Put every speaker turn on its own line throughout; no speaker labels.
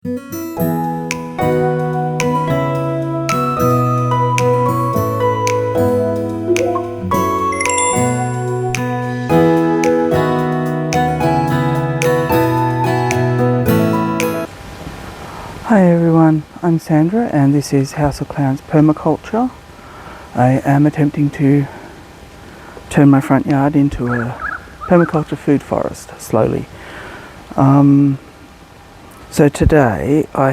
Hi everyone, I'm Sandra and this is House of Clowns Permaculture. I am attempting to turn my front yard into a permaculture food forest, slowly. So today I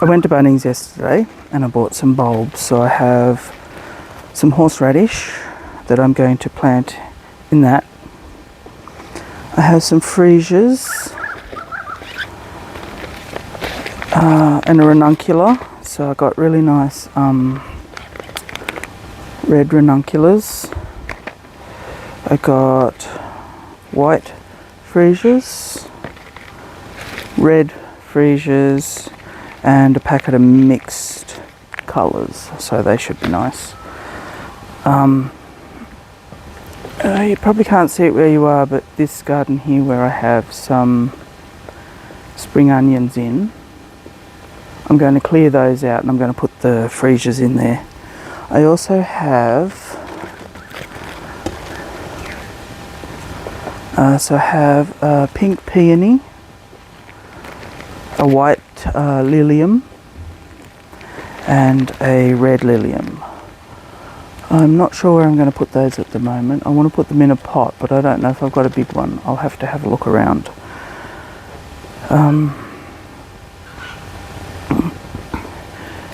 went to Bunnings yesterday and I bought some bulbs. So I have some horseradish that I'm going to plant in that. I have some freesias and a ranuncular. So I got really nice red ranunculars. I got white freesias, red freesias, and a packet of mixed colours, so they should be nice. You probably can't see it where you are, but this garden here where I have some spring onions in, I'm going to clear those out and I'm going to put the freesias in there. I also have a pink peony, a white lilium, and a red lilium. I'm not sure where I'm going to put those at the moment. I want to put them in a pot, but I don't know if I've got a big one. I'll have to have a look around.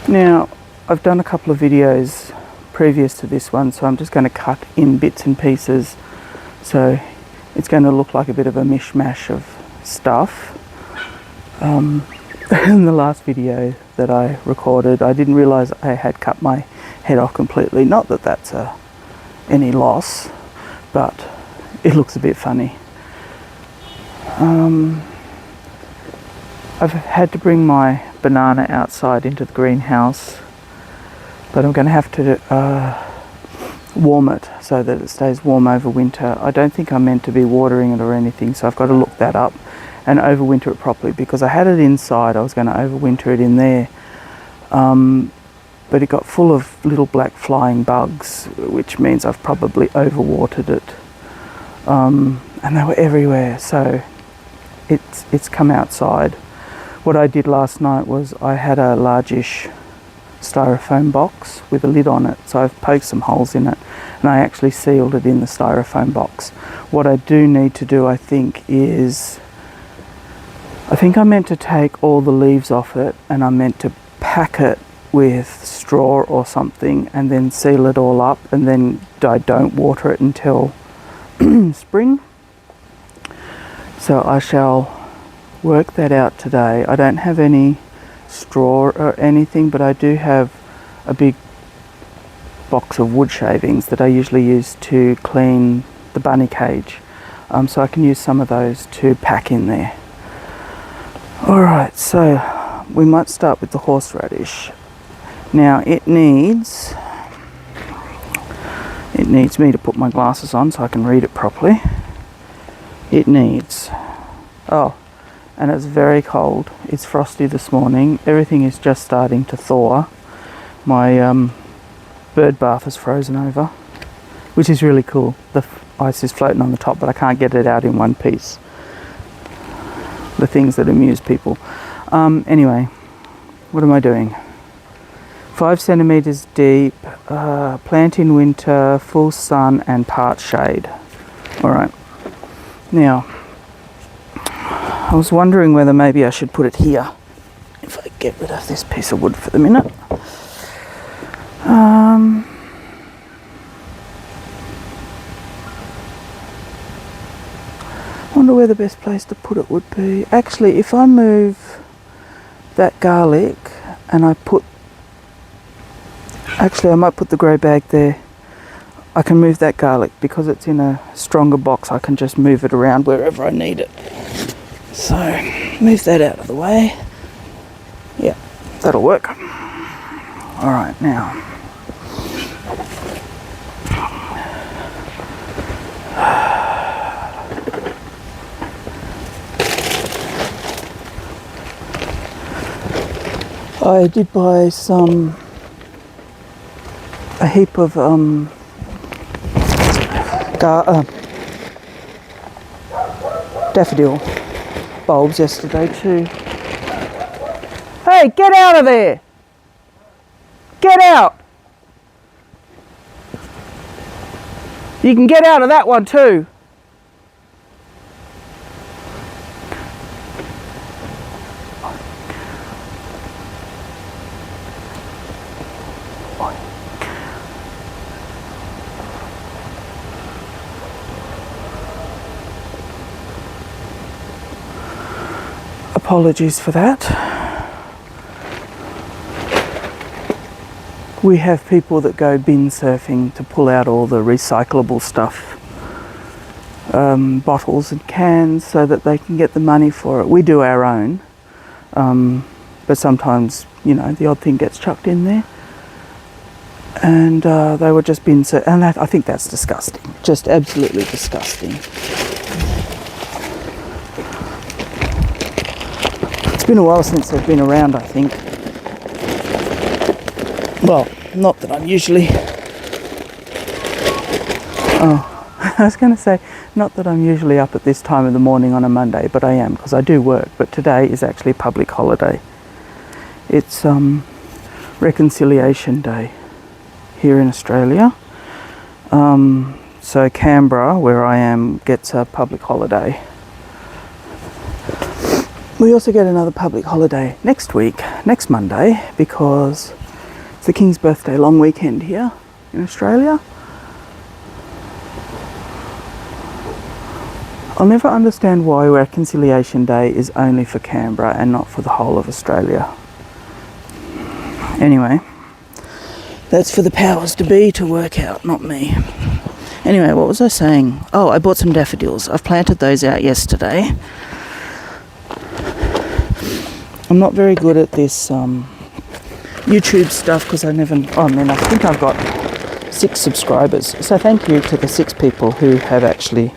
Now, I've done a couple of videos previous to this one, so I'm just going to cut in bits and pieces. So it's going to look like a bit of a mishmash of stuff. In the last video that I recorded, I didn't realise I had cut my head off completely. Not that that's any loss, but it looks a bit funny. I've had to bring my banana outside into the greenhouse, but I'm going to have to warm it so that it stays warm over winter. I don't think I'm meant to be watering it or anything, so I've got to look that up and overwinter it properly, because I had it inside. I was going to overwinter it in there, but it got full of little black flying bugs, which means I've probably overwatered it, and they were everywhere, so it's come outside. What I did last night was I had a largish styrofoam box with a lid on it, so I've poked some holes in it and I actually sealed it in the styrofoam box. What I do need to do, I think I'm meant to take all the leaves off it and I'm meant to pack it with straw or something and then seal it all up, and then I don't water it until spring. So I shall work that out today. I don't have any straw or anything, but I do have a big box of wood shavings that I usually use to clean the bunny cage, so I can use some of those to pack in there. Alright, so we might start with the horseradish. Now it needs me to put my glasses on so I can read it properly. It needs, and it's very cold. It's frosty this morning. Everything is just starting to thaw. My bird bath is frozen over, which is really cool. The ice is floating on the top, but I can't get it out in one piece. The things that amuse people. Anyway, what am I doing? 5 centimeters deep, plant in winter, full sun and part shade. Alright, now I was wondering whether maybe I should put it here, if I get rid of this piece of wood for the minute. Wonder where the best place to put it would be. Actually, if I move that garlic and I might put the grow bag there. I can move that garlic because it's in a stronger box. I can just move it around wherever I need it. So move that out of the way. Yeah, that'll work. All right, now I did buy a heap of daffodil bulbs yesterday too. Hey, get out of there! Get out! You can get out of that one too. Apologies for that. We have people that go bin surfing to pull out all the recyclable stuff, bottles and cans, so that they can get the money for it. We do our own, but sometimes, you know, the odd thing gets chucked in there. And they were just bin surfing, and I think that's disgusting, just absolutely disgusting. It's been a while since they've been around, I think. Well, not that I'm usually... Oh, I was going to say, not that I'm usually up at this time of the morning on a Monday, but I am, because I do work. But today is actually a public holiday. It's Reconciliation Day here in Australia. So Canberra, where I am, gets a public holiday. We also get another public holiday next week, next Monday, because it's the King's birthday long weekend here in Australia. I'll never understand why Reconciliation Day is only for Canberra and not for the whole of Australia. Anyway, that's for the powers to be to work out, not me. Anyway, what was I saying? Oh, I bought some daffodils. I've planted those out yesterday. I'm not very good at this YouTube stuff because I think I've got 6 subscribers. So thank you to the 6 people who have actually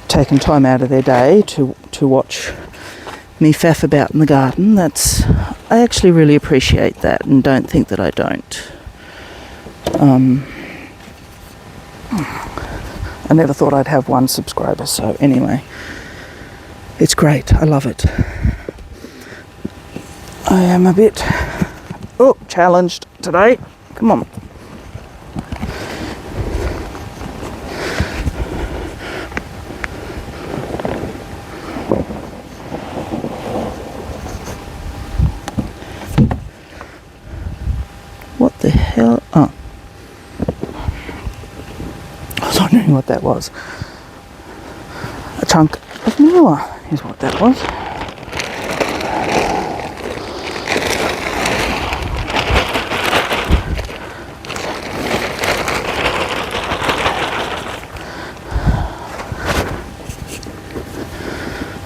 taken time out of their day to watch me faff about in the garden. I actually really appreciate that, and don't think that I don't. I never thought I'd have 1 subscriber, so anyway, it's great. I love it. I am a bit challenged today. Come on. What the hell? Oh. I was wondering what that was. A chunk of manure is what that was.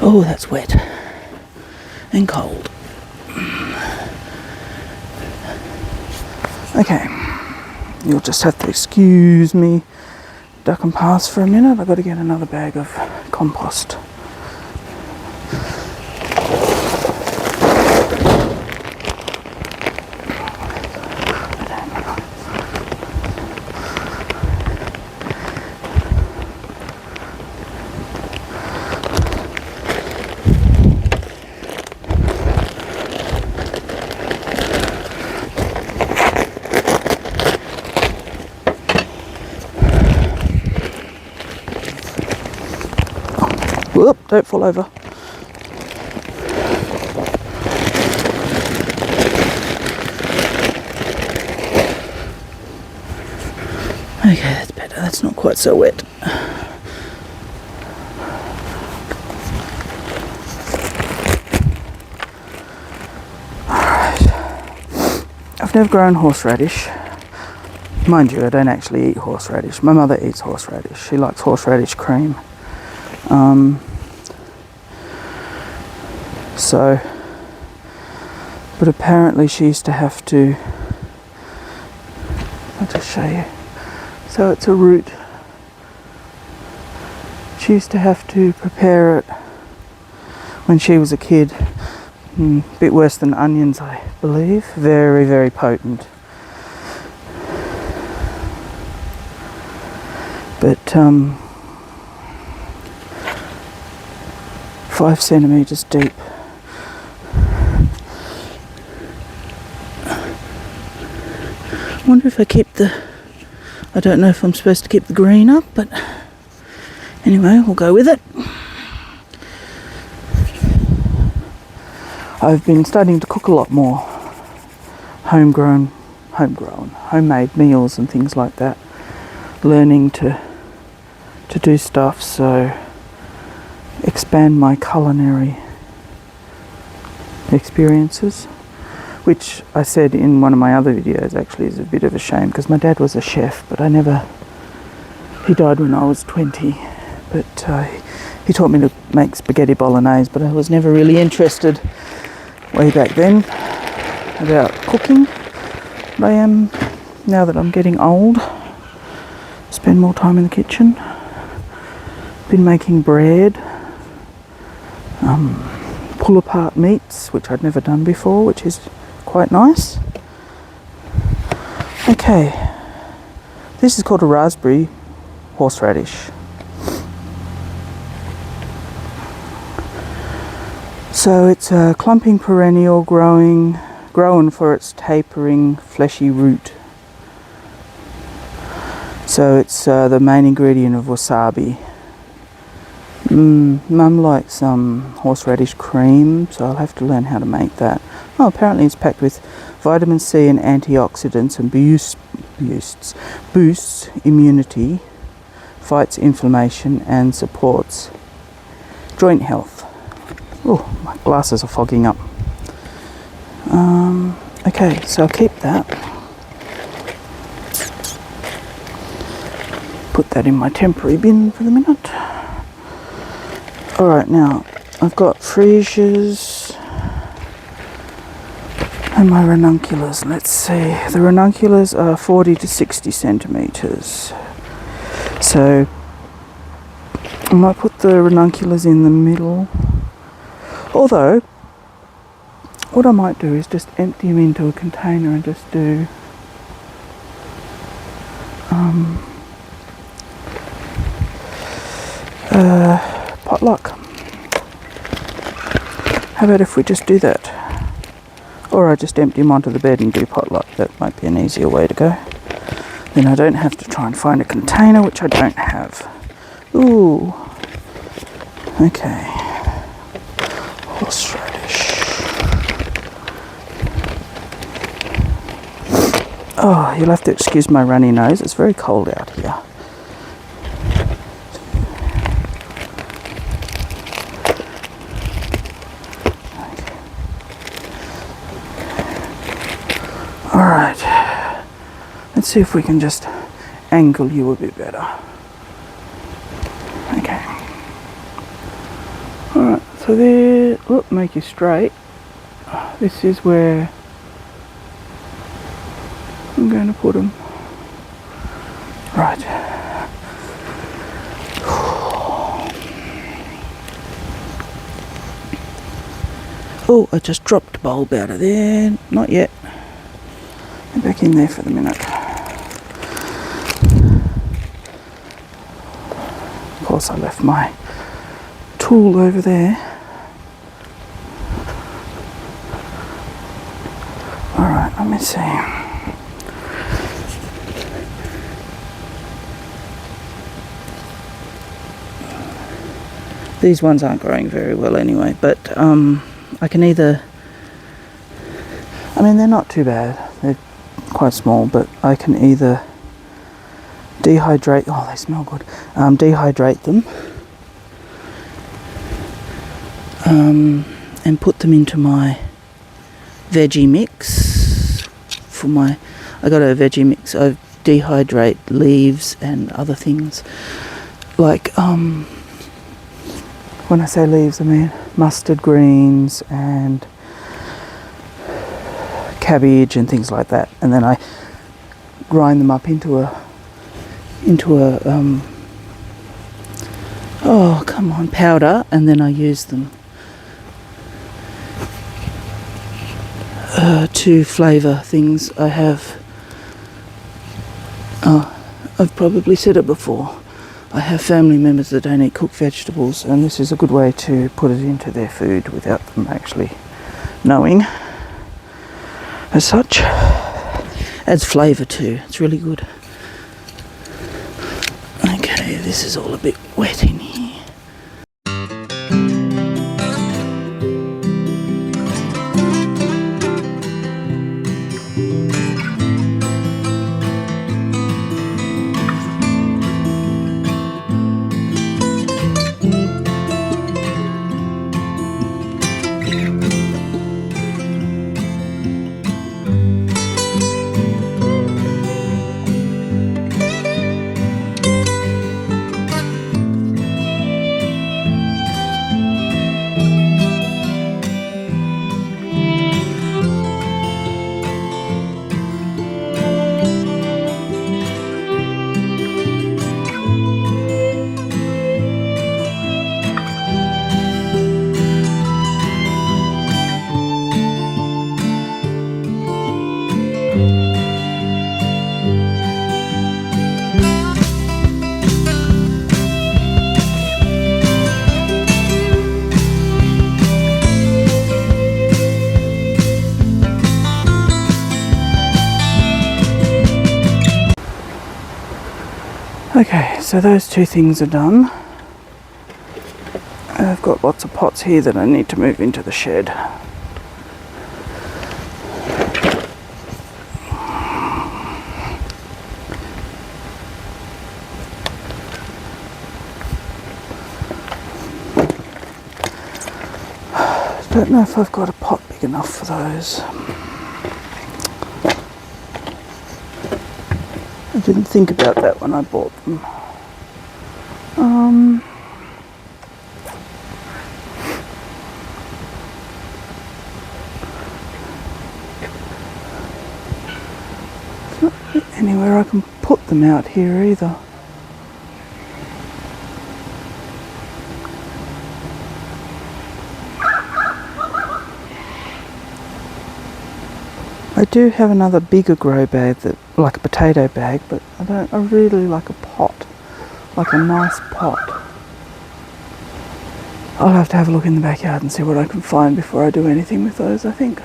Oh, that's wet and cold. Okay, you'll just have to excuse me, duck and pass for a minute. I've got to get another bag of compost. Whoop, don't fall over. Okay, that's better. That's not quite so wet. Alright. I've never grown horseradish. Mind you, I don't actually eat horseradish. My mother eats horseradish. She likes horseradish cream. But apparently she used to have to, I'll just show you. So it's a root. She used to have to prepare it when she was a kid, bit worse than onions, I believe. Very, very potent. But 5 centimeters deep. I wonder if I keep I don't know if I'm supposed to keep the green up, but anyway, we'll go with it. I've been starting to cook a lot more homemade meals and things like that. Learning to do stuff, so expand my culinary experiences, which I said in one of my other videos actually is a bit of a shame, because my dad was a chef, but he died when I was 20, but he taught me to make spaghetti bolognese, but I was never really interested way back then about cooking. But I am, now that I'm getting old, spend more time in the kitchen. Been making bread, pull apart meats, which I'd never done before, which is quite nice. Okay, this is called a raspberry horseradish. So it's a clumping perennial grown for its tapering fleshy root. So it's the main ingredient of wasabi. Mum likes some horseradish cream, so I'll have to learn how to make that. Oh, apparently it's packed with vitamin C and antioxidants and boosts immunity, fights inflammation and supports joint health. Oh, my glasses are fogging up. Okay, so I'll keep that. Put that in my temporary bin for the minute. Alright, now I've got freesias and my ranunculus. Let's see, the ranunculus are 40 to 60 centimeters. So I might put the ranunculus in the middle. Although, what I might do is just empty them into a container and just do potluck. How about if we just do that? Or I just empty them onto the bed and do potluck. That might be an easier way to go. Then I don't have to try and find a container, which I don't have. Ooh. Okay. Horseradish. Oh, you'll have to excuse my runny nose. It's very cold out here. Alright, let's see if we can just angle you a bit better. Okay. Alright, so there, look, make you straight. This is where I'm going to put them. Right. Oh, I just dropped a bulb out of there. Not yet. Back in there for the minute. Of course, I left my tool over there. Alright, let me see. These ones aren't growing very well anyway, but I can either, I mean, they're not too bad. They're quite small, but I can either dehydrate, oh, they smell good, dehydrate them and put them into my veggie mix for my, I got a veggie mix. I dehydrate leaves and other things like when I say leaves, I mean mustard greens and cabbage and things like that, and then I grind them up into a oh come on, powder, and then I use them to flavour things. I've probably said it before, I have family members that don't eat cooked vegetables, and this is a good way to put it into their food without them actually knowing. As such, adds flavour too. It's really good. Okay, this is all a bit wet in here. Okay, so those two things are done. I've got lots of pots here that I need to move into the shed. Don't know if I've got a pot big enough for those. I didn't think about that when I bought them. There's not really anywhere I can put them out here either. I do have another bigger grow bag, that like a potato bag, but I really like a pot, like a nice pot. I'll have to have a look in the backyard and see what I can find before I do anything with those, I think.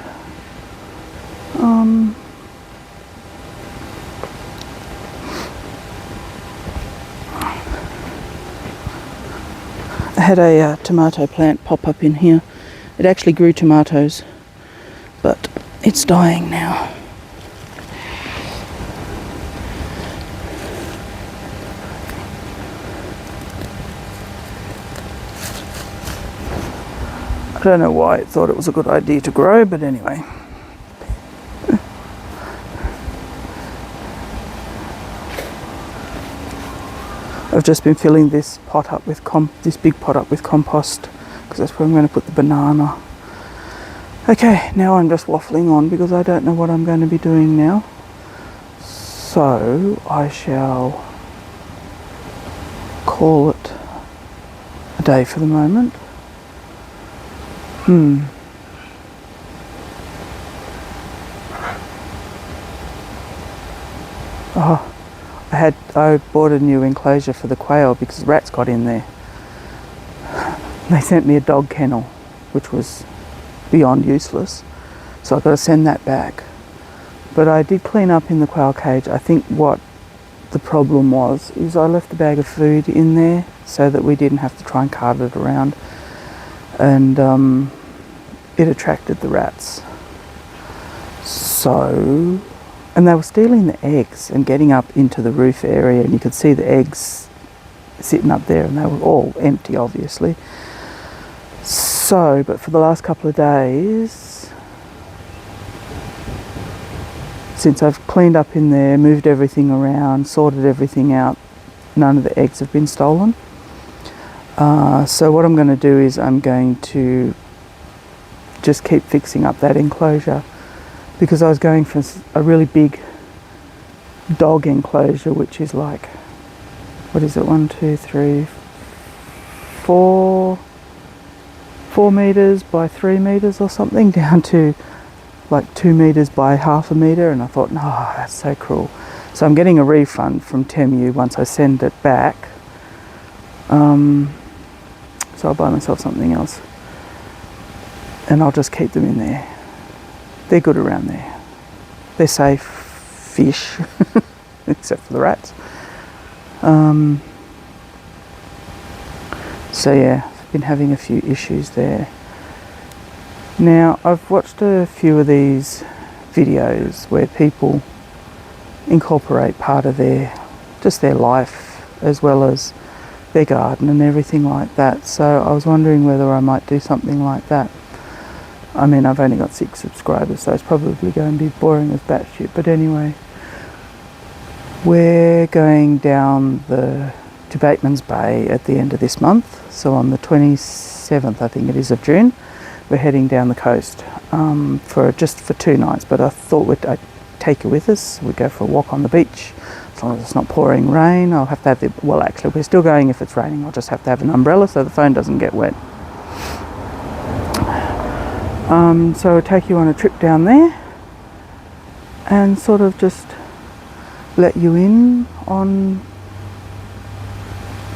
I had a tomato plant pop up in here. It actually grew tomatoes, but it's dying now. I don't know why it thought it was a good idea to grow, but anyway. I've just been filling this pot up with this big pot up with compost, because that's where I'm going to put the banana. Okay, now I'm just waffling on because I don't know what I'm going to be doing now. So I shall call it a day for the moment. Oh, I bought a new enclosure for the quail because rats got in there. They sent me a dog kennel, which was beyond useless, so I've got to send that back. But I did clean up in the quail cage. I think what the problem was is I left a bag of food in there so that we didn't have to try and cart it around, and it attracted the rats. So, and they were stealing the eggs and getting up into the roof area, and you could see the eggs sitting up there, and they were all empty obviously. So, but for the last couple of days, since I've cleaned up in there, moved everything around, sorted everything out, none of the eggs have been stolen. So what I'm going to do is I'm going to just keep fixing up that enclosure, because I was going for a really big dog enclosure, which is like, what is it, 1, 2, 3, 4 meters by 3 meters or something, down to like 2 meters by half a meter, and I thought, no, that's so cruel. So I'm getting a refund from Temu once I send it back. So I'll buy myself something else, and I'll just keep them in there. They're good around there. They're safe fish, except for the rats. So yeah, I've been having a few issues there. Now, I've watched a few of these videos where people incorporate part of their life as well as their garden and everything like that. So I was wondering whether I might do something like that. I mean, I've only got 6 subscribers, so it's probably going to be boring as batshit. But anyway, we're going down to Bateman's Bay at the end of this month. So on the 27th, I think it is, of June, we're heading down the coast for 2 nights. But I thought I'd take you with us. We'd go for a walk on the beach. As long as it's not pouring rain, I'll have to have well, actually, we're still going if it's raining. I'll just have to have an umbrella so the phone doesn't get wet. So I'll take you on a trip down there and sort of just let you in on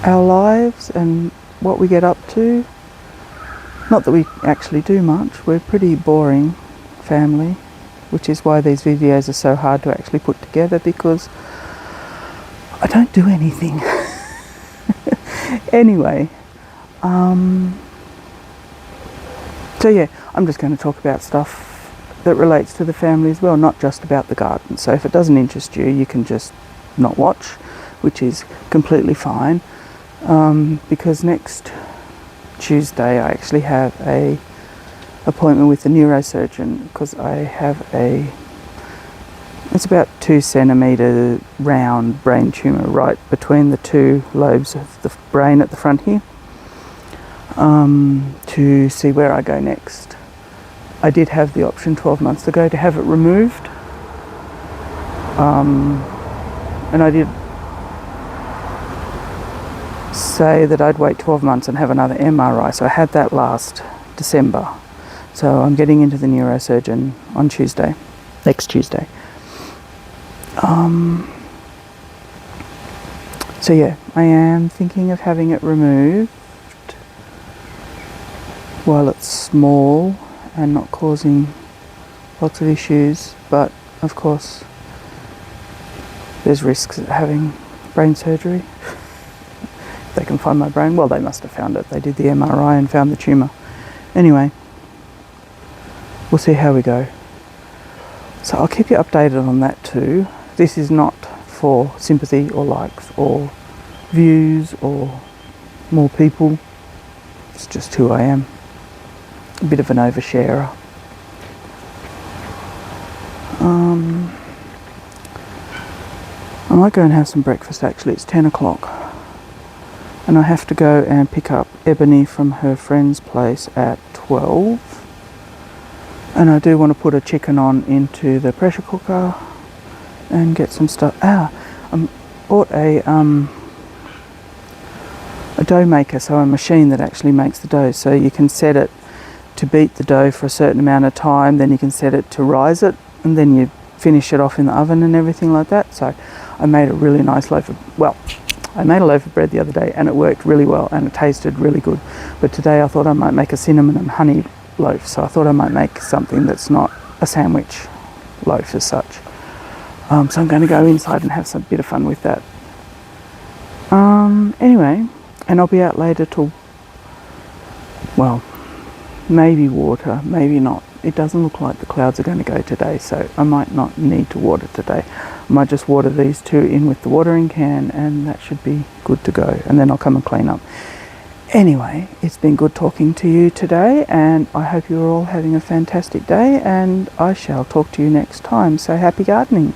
our lives and what we get up to. Not that we actually do much. We're pretty boring family, which is why these videos are so hard to actually put together, because I don't do anything. Anyway, so yeah, I'm just going to talk about stuff that relates to the family as well, not just about the garden. So if it doesn't interest you, you can just not watch, which is completely fine, because next Tuesday I actually have a appointment with the neurosurgeon, because I have it's about 2 centimetre round brain tumour right between the 2 lobes of the brain at the front here, to see where I go next. I did have the option 12 months ago to have it removed, and I did say that I'd wait 12 months and have another MRI, so I had that last December. So I'm getting into the neurosurgeon on Tuesday, next Tuesday. So yeah, I am thinking of having it removed while it's small and not causing lots of issues, but of course there's risks of having brain surgery. If they can find my brain, well, they must have found it. They did the MRI and found the tumour. Anyway, we'll see how we go. So I'll keep you updated on that too. This is not for sympathy or likes or views or more people. It's just who I am. A bit of an oversharer. I might go and have some breakfast actually. It's 10 o'clock. And I have to go and pick up Ebony from her friend's place at 12. And I do want to put a chicken on into the pressure cooker and get some stuff. I bought a dough maker, so a machine that actually makes the dough. So you can set it to beat the dough for a certain amount of time, then you can set it to rise it, and then you finish it off in the oven and everything like that. So I made a really nice loaf of, I made a loaf of bread the other day and it worked really well and it tasted really good. But today I thought I might make a cinnamon and honey loaf, so I thought I might make something that's not a sandwich loaf as such. So I'm going to go inside and have some bit of fun with that. Anyway, and I'll be out later till, well, maybe water, maybe not. It doesn't look like the clouds are going to go today, so I might not need to water today. I might just water these 2 in with the watering can and that should be good to go, and then I'll come and clean up. Anyway, it's been good talking to you today, and I hope you're all having a fantastic day, and I shall talk to you next time. So happy gardening.